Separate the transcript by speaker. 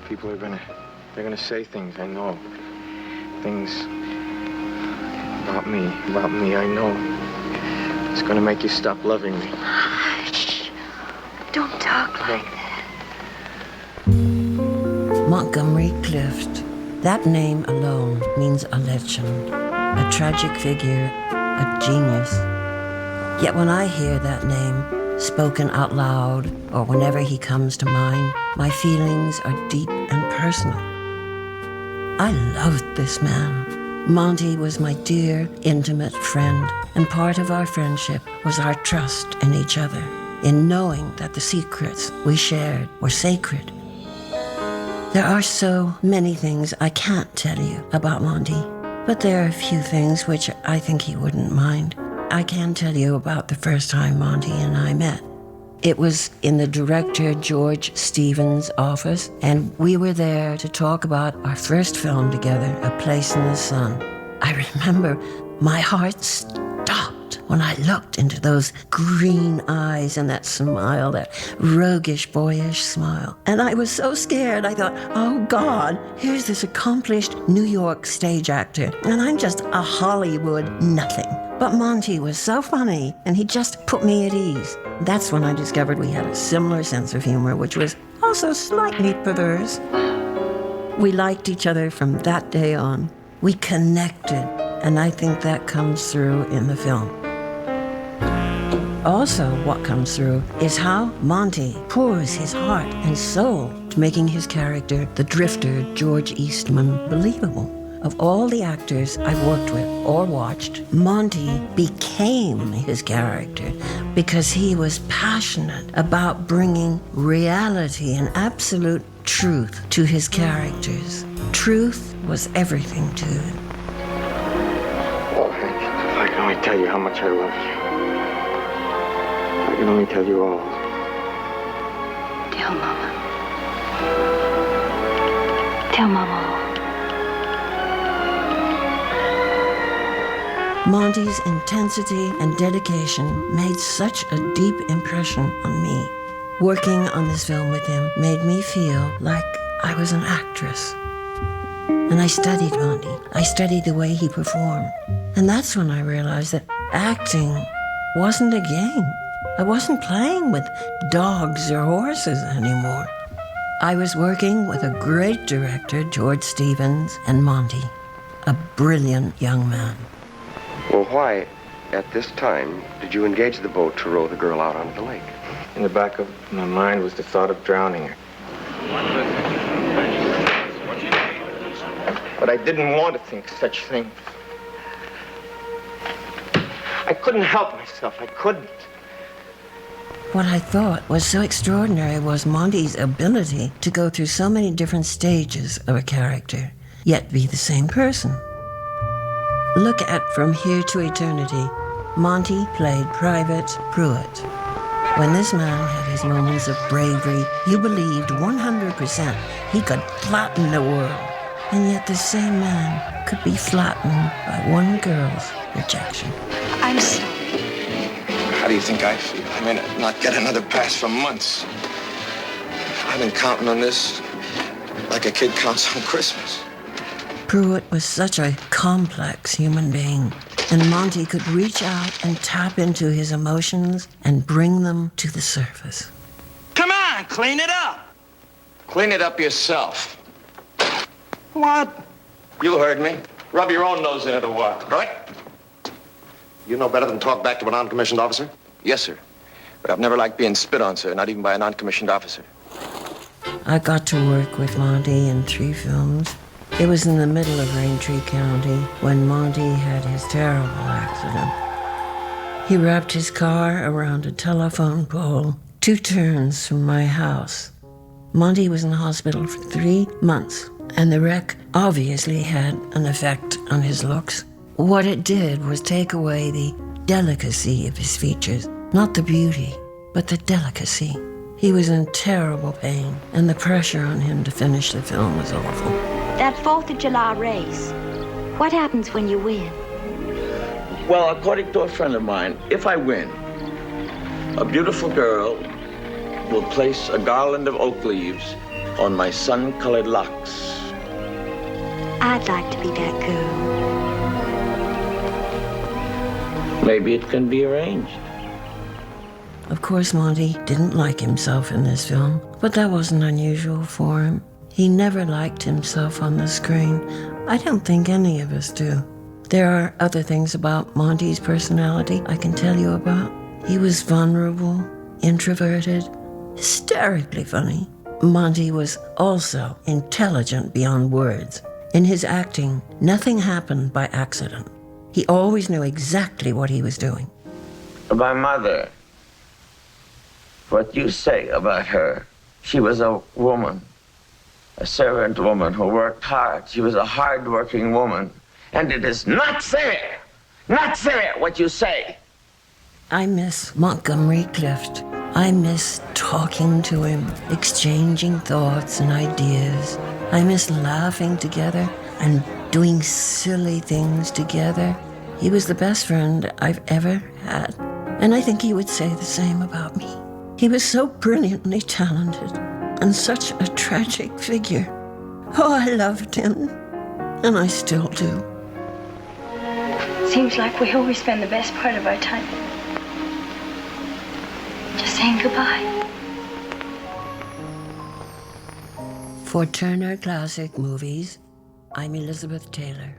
Speaker 1: People are they're gonna say things, I know. Things about me, I know. It's gonna make you stop loving me.
Speaker 2: Shh. Don't talk like that.
Speaker 3: Montgomery Cliff. That name alone means a legend, a tragic figure, a genius. Yet when I hear that name spoken out loud, or whenever he comes to mind, my feelings are deep and personal. I loved this man. Monty was my dear, intimate friend, and part of our friendship was our trust in each other, in knowing that the secrets we shared were sacred. There are so many things I can't tell you about Monty, but there are a few things which I think he wouldn't mind. I can tell you about the first time Monty and I met. It was in the director George Stevens' office, and we were there to talk about our first film together, A Place in the Sun. I remember my heart stopped when I looked into those green eyes and that smile, that roguish, boyish smile. And I was so scared, I thought, oh God, here's this accomplished New York stage actor, and I'm just a Hollywood nothing. But Monty was so funny, and he just put me at ease. That's when I discovered we had a similar sense of humor, which was also slightly perverse. We liked each other from that day on. We connected, and I think that comes through in the film. Also, what comes through is how Monty pours his heart and soul to making his character, the drifter George Eastman, believable. Of all the actors I've worked with or watched, Monty became his character because he was passionate about bringing reality and absolute truth to his characters. Truth was everything to him.
Speaker 1: Oh, if I can only tell you how much I love you. I can only tell you all.
Speaker 2: Tell Mama. Tell Mama all.
Speaker 3: Monty's intensity and dedication made such a deep impression on me. Working on this film with him made me feel like I was an actress. And I studied Monty. I studied the way he performed. And that's when I realized that acting wasn't a game. I wasn't playing with dogs or horses anymore. I was working with a great director, George Stevens, and Monty, a brilliant young man.
Speaker 4: Well, why, at this time, did you engage the boat to row the girl out onto the lake?
Speaker 1: In the back of my mind was the thought of drowning her. But I didn't want to think such things. I couldn't help myself. I couldn't.
Speaker 3: What I thought was so extraordinary was Monty's ability to go through so many different stages of a character, yet be the same person. Look at From Here to Eternity. Monty played Private Pruitt. When this man had his moments of bravery, you believed 100% he could flatten the world. And yet the same man could be flattened by one girl's rejection.
Speaker 2: I'm sorry.
Speaker 1: How do you think I feel? I may not get another pass for months. I've been counting on this like a kid counts on Christmas.
Speaker 3: Pruitt was such a complex human being, and Monty could reach out and tap into his emotions and bring them to the surface.
Speaker 5: Come on, clean it up.
Speaker 1: Clean it up yourself.
Speaker 5: What?
Speaker 1: You heard me. Rub your own nose into the water, right?
Speaker 4: You know better than talk back to a non-commissioned officer?
Speaker 1: Yes, sir. But I've never liked being spit on, sir, not even by a non-commissioned officer.
Speaker 3: I got to work with Monty in 3 films. It was in the middle of Raintree County when Monty had his terrible accident. He wrapped his car around a telephone pole 2 turns from my house. Monty was in the hospital for 3 months, and the wreck obviously had an effect on his looks. What it did was take away the delicacy of his features, not the beauty, but the delicacy. He was in terrible pain, and the pressure on him to finish the film was awful.
Speaker 2: That 4th of July race, what happens when you win?
Speaker 5: Well, according to a friend of mine, if I win, a beautiful girl will place a garland of oak leaves on my sun-colored locks.
Speaker 2: I'd like to be that girl.
Speaker 5: Maybe it can be arranged.
Speaker 3: Of course, Monty didn't like himself in this film, but that wasn't unusual for him. He never liked himself on the screen. I don't think any of us do. There are other things about Monty's personality I can tell you about. He was vulnerable, introverted, hysterically funny. Monty was also intelligent beyond words. In his acting, nothing happened by accident. He always knew exactly what he was doing.
Speaker 5: My mother, what you say about her, she was a woman, a servant woman who worked hard. She was a hard-working woman. And it is not fair what you say.
Speaker 3: I miss Montgomery Clift. I miss talking to him, exchanging thoughts and ideas. I miss laughing together and doing silly things together. He was the best friend I've ever had, and I think he would say the same about me. He was so brilliantly talented and such a tragic figure. Oh, I loved him, and I still do.
Speaker 6: Seems like we always spend the best part of our time just saying goodbye.
Speaker 3: For Turner Classic Movies, I'm Elizabeth Taylor.